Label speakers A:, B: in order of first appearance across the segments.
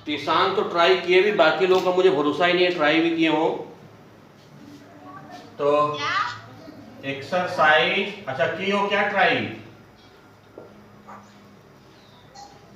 A: ईशान तो ट्राई किए भी, बाकी लोगों का मुझे भरोसा ही नहीं है ट्राई भी किए हो। तो एक्सरसाइज अच्छा की हो क्या ट्राई?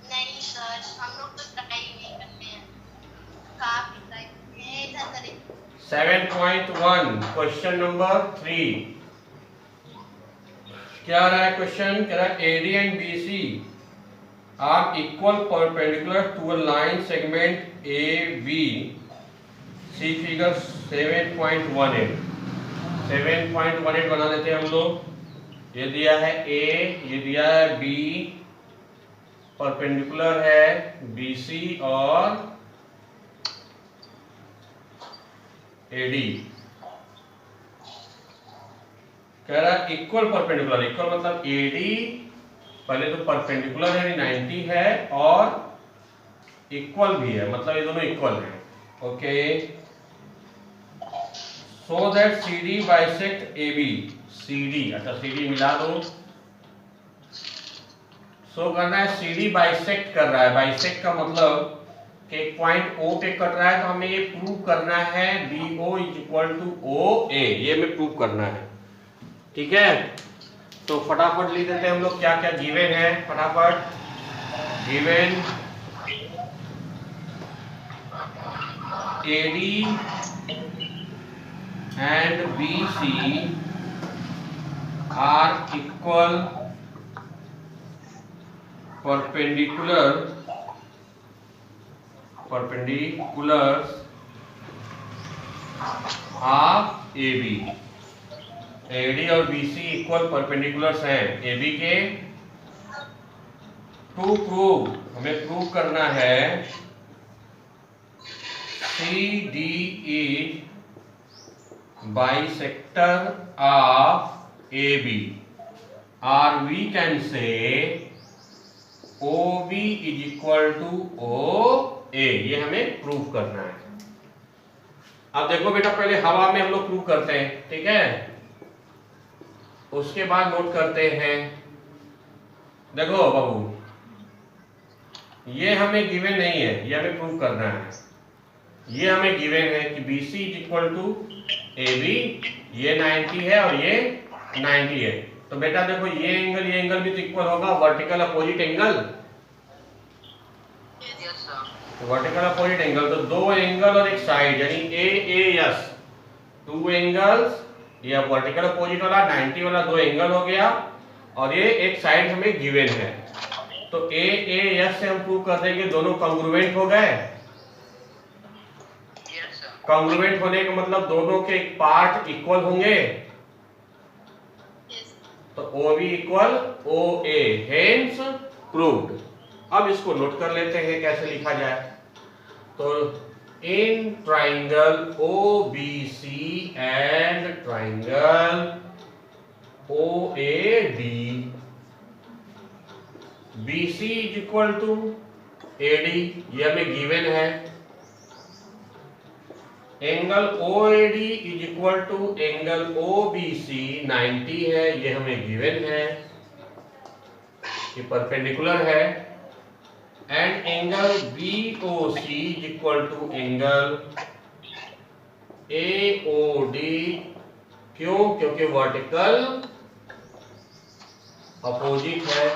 B: नहीं सर, हम लोग तो ट्राई नहीं करते हैं। काफी ट्राई करते हैं इधर करें।
A: 7.1 क्वेश्चन नंबर 3 क्या रहा है क्वेश्चन? कह रहा है AD and BC are equal perpendicular to a line segment A B, C figure 7.18। 7.18 बना लेते हैं हम लोग। ये दिया है ए, ये दिया है बी, परपेंडिकुलर है बीसी और एडी। कह रहा है इक्वल परपेंडिकुलर, इक्वल मतलब एडी पहले तो परपेंडिकुलर है 90 है और इक्वल भी है, मतलब ये दोनों इक्वल है। Okay, so that CD bisect AB। CD अच्छा CD मिला दो। सो करना है CD बाइसेक्ट कर रहा है। बाइसेक्ट का मतलब कि एक पॉइंट O पे कट रहा है, तो हमें ये प्रूव करना है BO is equal to OA, ये हमें प्रूव करना है। ठीक है, तो फटाफट लिख देते हैं हम लोग क्या क्या गिवन है। फटाफट given AD and BC are equal perpendiculars of AB। AD और BC इक्वल परपेंडिकुलर्स हैं AB के। टू प्रूव हमें प्रूव करना है CD is bisector of AB, or we can say OB is equal to OA, ये हमें prove करना है। अब देखो बेटा, पहले हवा में हम लोग प्रूव करते हैं, ठीक है, उसके बाद नोट करते हैं। देखो बाबू, ये हमें गिवन नहीं है, ये हमें प्रूव करना है। ये हमें गिवन है कि BC is equal to AB, ये 90 है और ये 90 है। तो बेटा देखो, ये एंगल भी तो इक्वल होगा, vertical opposite angle. Vertical opposite angle, तो दो एंगल और एक साइड, यानी AAS, टू एंगल्स, ये वर्टिकल अपोजिट वाला 90 वाला दो एंगल हो गया, और ये एक साइड हमें गिवन है। तो AAS से हम प्रूव कर देंगे दोनों कॉन्ग्रुएंट हो गए। कॉन्ग्रुएंट होने का मतलब दोनों के पार्ट इक्वल होंगे, तो OB equal OA, hence proved. अब इसको नोट कर लेते हैं कैसे लिखा जाए। तो in triangle OBC and triangle OAD, BC is equal to AD, ये हमें गिवन है। Angle OAD is equal to angle OBC 90 है, ये हमें गिवन है, ये परपेंडिकुलर है। And angle BOC is equal to angle AOD, क्यों? क्योंकि वर्टिकल अपोजिट है।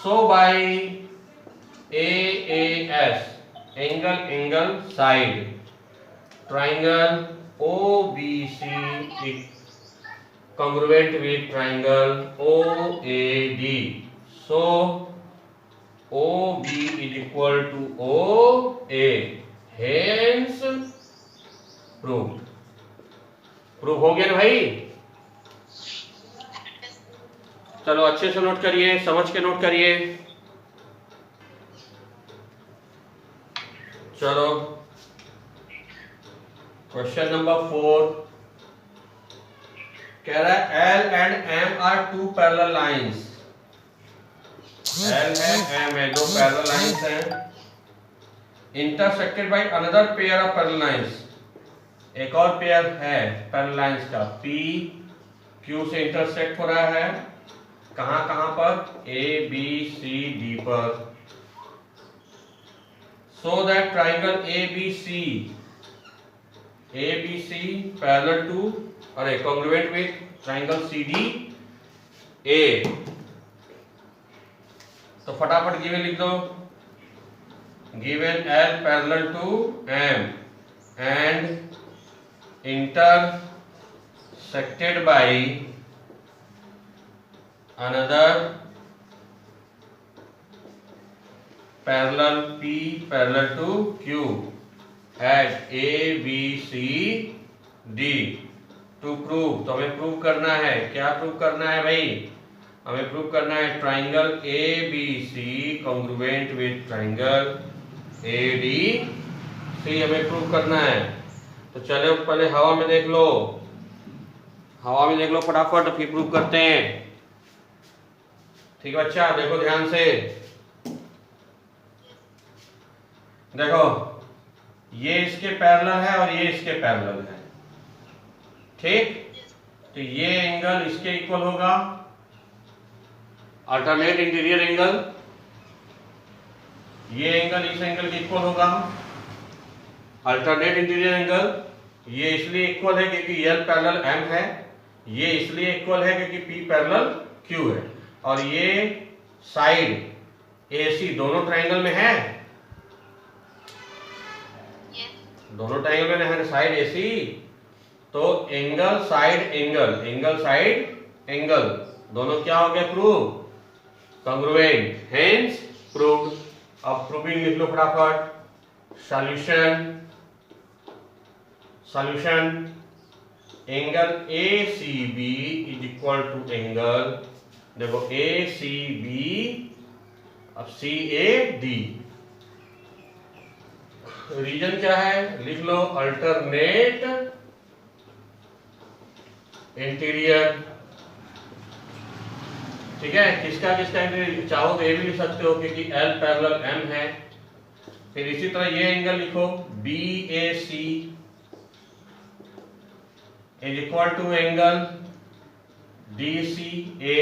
A: So by AAS, angle side, triangle OBC congruent with triangle OAD, so OB is equal to OA, hence proved। Prove हो गया ना भाई? चलो अच्छे से नोट करिए, समझ के नोट करिए। चलो क्वेश्चन नंबर 4 कह रहा है L and M are two parallel lines। L है, M है, दो पैरेलल लाइंस हैं, intersected by another pair of parallel lines. एक और पेयर है पैरेलल लाइंस का, P Q से इंटरसेक्ट हो रहा है। कहां कहां पर? A B C D पर। So that triangle ABC parallel to congruent with triangle CDA। तो फटाफट गिवन लिख दो। Given L parallel to M and intersected by another parallel P parallel to Q at ABCD to prove। तो हमें prove करना है, क्या प्रूव करना है भाई? हमें प्रूव करना है triangle ABC congruent with triangle ADC, हमें प्रूव करना है। तो चलो पहले हवा में देख लो, हवा में देख लो फटाफट, फिर प्रूव करते हैं। ठीक है बच्चा, देखो ध्यान से, देखो ये इसके पैरेलल है और ये इसके पैरेलल है, ठीक। तो ये एंगल इसके इक्वल होगा, अल्टरनेट इंटीरियर एंगल, ये एंगल इस एंगल के इक्वल होगा, अल्टरनेट इंटीरियर एंगल। ये इसलिए इक्वल है क्योंकि L पैरेलल M है, ये इसलिए इक्वल है क्योंकि P पैरेलल Q है, और ये साइड AC दोनों ट्राइंगल में है, दोनों ट्राइंगल में है साइड AC। तो angle side angle, angle side angle दोनों क्या हो गया? Prove, congruent, hence proved. अब प्रूविंग लिख लो फटाफट। Solution angle ACB is equal to angle, देखो ACB, अब CAD। रीजन क्या है? लिख लो अल्टरनेट इंटीरियर, ठीक है। किसका किसका इंटीरियर चाहो तो ये भी लिख सकते हो क्योंकि L पैरेलल M है। फिर इसी तरह ये एंगल लिखो BAC is equal to angle DCA,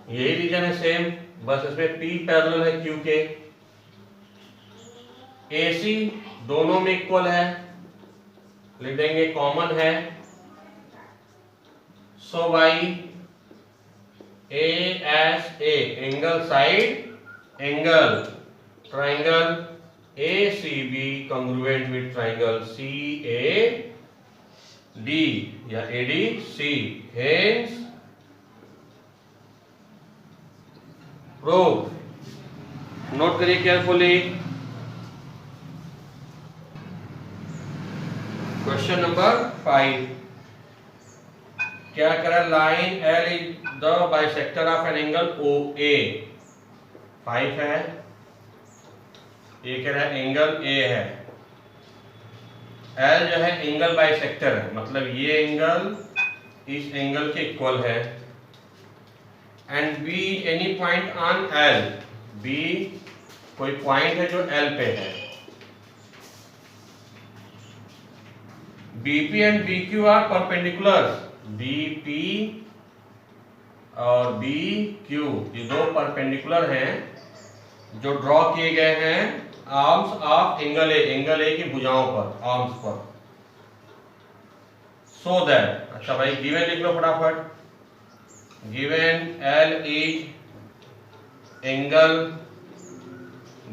A: यही रीजन है सेम, बस इसमें P पैरेलल है Q के। AC दोनों में इक्वल है, लिख देंगे कॉमन है। So by ASA angle side angle, triangle ACB congruent with triangle CAD या ADC, हेंस प्रूव। नोट करिए केयरफुली। क्वेश्चन नंबर 5, क्या कह रहा है? Line L is the bisector of an angle OA, 5 है। ये कह रहा है एंगल A है, L जो है एंगल बाइसेक्टर है, मतलब ये एंगल इस एंगल के इक्वल है। And B any point on L, B कोई पॉइंट है जो L पे है। BP and BQ are perpendicular, BP और BQ ये दो परपेंडिकुलर हैं जो ड्रॉ किए गए हैं arms of angle A, angle A की भुजाओं पर, आर्म्स पर। सो दैट, अच्छा भाई गिवन लिख लो फटाफट। Given L is angle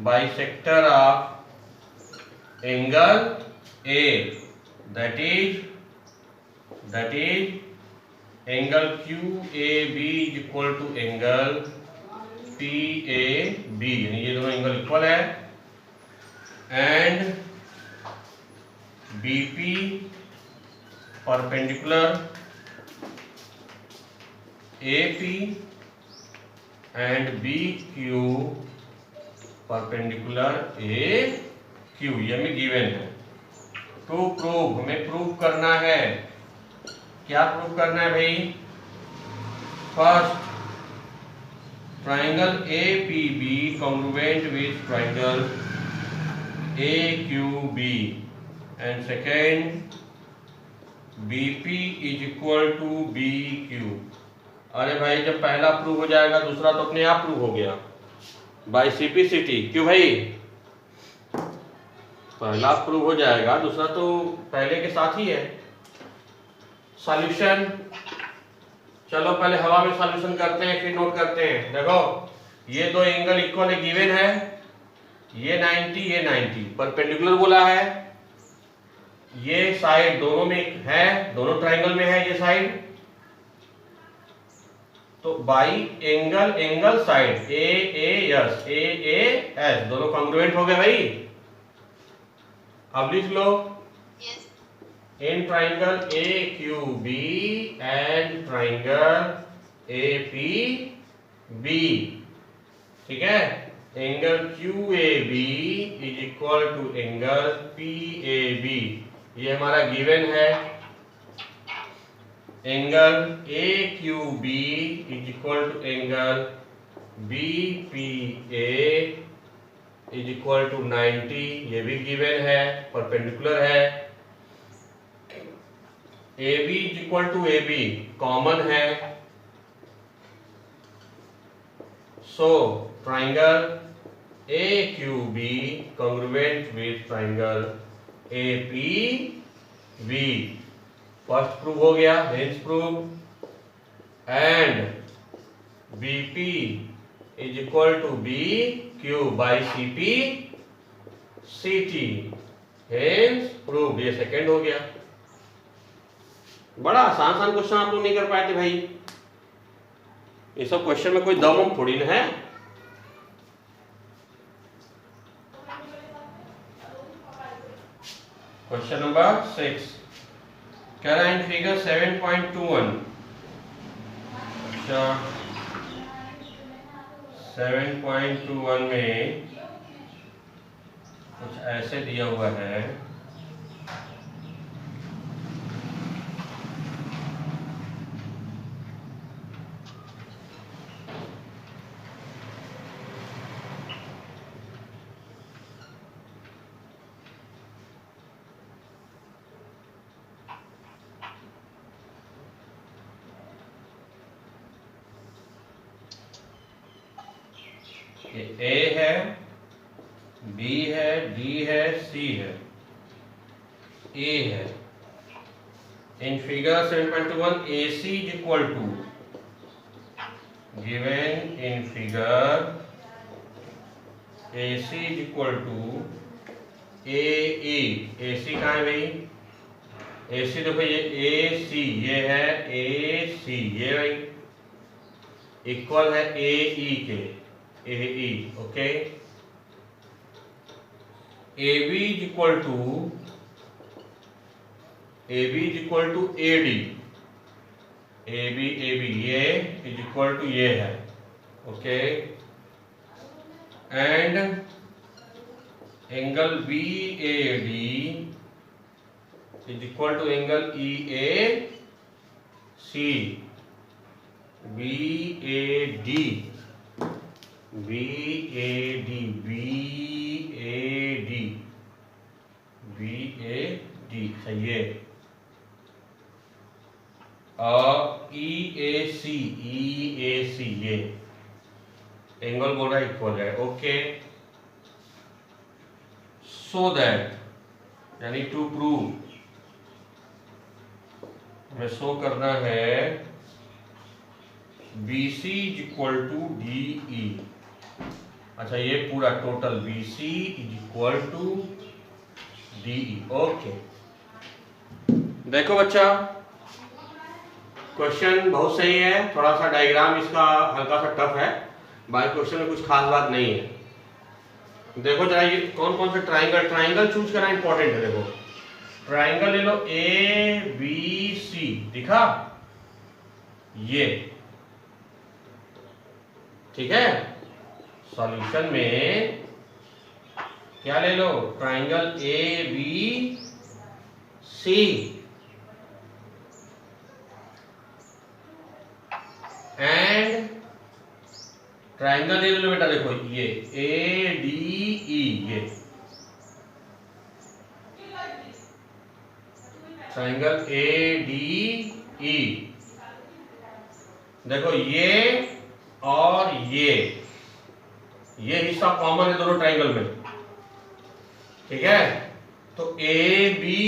A: bisector of angle A, that is angle QAB is equal to angle PAB, यानी ये दोनों एंगल इक्वल है। And BP perpendicular AP and BQ perpendicular AQ, ये हमें गिवन है। टू प्रूव, हमें प्रूव करना है, क्या प्रूव करना है भाई? First, triangle APB congruent with triangle AQB, and second BP is equal to BQ। अरे भाई जब पहला प्रूव हो जाएगा दूसरा तो अपने आप प्रूव हो गया। By CPCT। क्यों भाई? पहला प्रूव हो जाएगा, दूसरा तो पहले के साथ ही है। सॉल्यूशन, चलो पहले हवा में सॉल्यूशन करते हैं फिर नोट करते हैं। देखो ये दो एंगल इक्वल है, गिवन है, ये 90 ये 90, परपेंडिकुलर बोला है। ये साइड दोनों में है, दोनों ट्राइंगल में है ये साइड, तो by angle angle side AAS AAS दोनों कॉन्ग्रुएंट हो गए भाई। अब लिख लो in triangle AQB and triangle APB, ठीक है। Angle QAB is equal to angle PAB, ये हमारा गिवन है। Angle AQB is equal to angle BPA is equal to 90, ये भी गिवन है, परपेंडिकुलर है। AB is equal to AB common है, so triangle AQB congruent with triangle APB। First prove हो गया, hence prove. And BP is equal to BQ by CPCT, hence prove. ये second हो गया। बड़ा आसान आसान क्वेश्चन आप लोग नहीं कर पाए थे भाई, ये सब क्वेश्चन में कोई दम थोड़ी ना है। क्वेश्चन नंबर 6 कह रहा है इन फिगर 7.21, अच्छा 7.21 में कुछ ऐसे दिया हुआ है, ये A है, B है, D है, C है, A है। In figure 7.21 AC is equal to, given in figure AC is equal to AE। AC कहाँ है भाई? AC देखो ये AC, ये है AC, ये भाई इक्वल है AE के, AE, okay. AB is equal to AD, AB ये इज इक्वल टू ये है, okay. And angle BAD is equal to angle EAC, BAD सही है। और EAC ये एंगल बोल रहा है इक्वल है, ओके। सो दैट यानी टू प्रूव हमें शो करना है BC is equal to DE। अच्छा ये पूरा total BC is equal to DE, okay. देखो बच्चा क्वेश्चन बहुत सही है, थोड़ा सा डायग्राम इसका हल्का सा टफ है, बाकी क्वेश्चन में कुछ खास बात नहीं है। देखो जरा ये कौन कौन से ट्राइंगल चूज करना इंपॉर्टेंट है। देखो ट्राइंगल ले लो ABC, दिखा ये, ठीक है। सॉल्यूशन में क्या ले लो? ट्राइंगल ABC एंड ट्राइंगल ले लो बेटा, देखो ये ADE, ये ट्राइंगल ADE। देखो ये और ये ये हिस्सा कॉमन है दोनों ट्राइंगल में, ठीक है। तो A B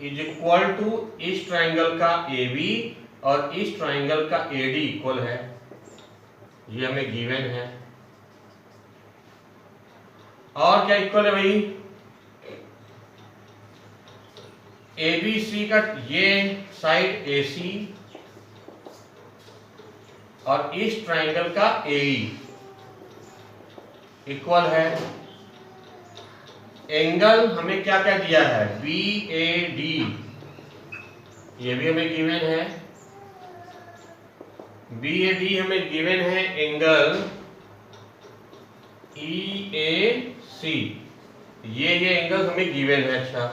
A: is equal to इस ट्राइंगल का ए बी और इस ट्राइंगल का ए डी इक्वल है, ये हमें गिवन है। और क्या इक्वल है भाई, ए बी सी का ये साइड ए सी और इस ट्राइंगल का ए इक्वल है। एंगल हमें क्या क्या दिया है, बी ए डी, ये भी हमें गिवन है। बी ए डी हमें गिवन है, एंगल ई ए सी, ये एंगल हमें गिवन है। अच्छा,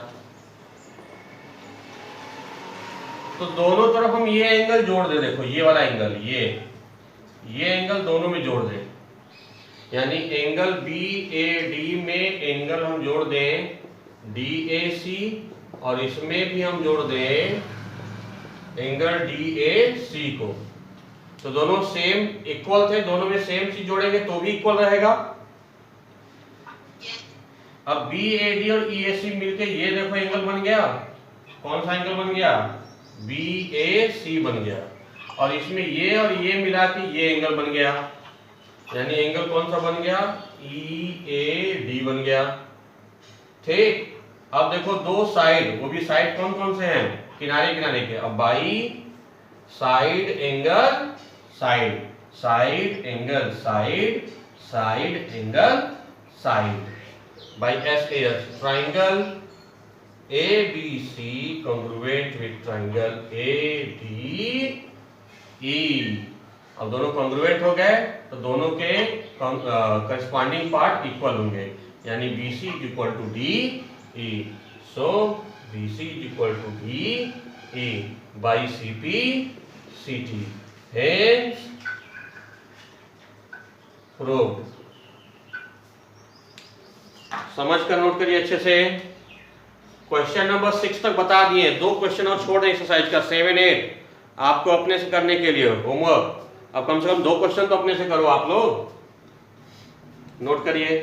A: तो दोनों तरफ हम ये एंगल जोड़ दे, देखो ये वाला एंगल, ये एंगल दोनों में जोड़ दें, यानी एंगल बी ए डी में एंगल हम जोड़ दें डी ए सी और इसमें भी हम जोड़ दें एंगल डी ए सी को। तो दोनों सेम इक्वल थे, दोनों में सेम चीज जोड़ेंगे तो भी इक्वल रहेगा। अब बी ए डी और ई ए सी मिलके ये देखो एंगल बन गया, कौन सा एंगल बन गया, बी ए सी बन गया। और इसमें ये और ये मिला के ये एंगल बन गया, यानी एंगल कौन सा बन गया, ई ए डी बन गया। ठीक, अब देखो दो साइड, वो भी साइड कौन कौन से हैं, किनारे किनारे के। अब by side angle side, side angle side, side angle side, by S A S, triangle A B C congruent with triangle A D E. अब दोनों कॉन्ग्रुएंट हो गए तो दोनों के करस्पॉन्डिंग पार्ट इक्वल होंगे, यानी B C is equal to D E. So B C is equal to D E by C P C T, hence proved. समझ कर नोट करिए अच्छे से। क्वेश्चन नंबर 6 तक बता दिए, 2 क्वेश्चन और छोड़ दें एक्सरसाइज का 7, 8 आपको अपने से करने के लिए होमवर्क। अब कम से कम 2 क्वेश्चन तो अपने से करो आप लोग, नोट करिए।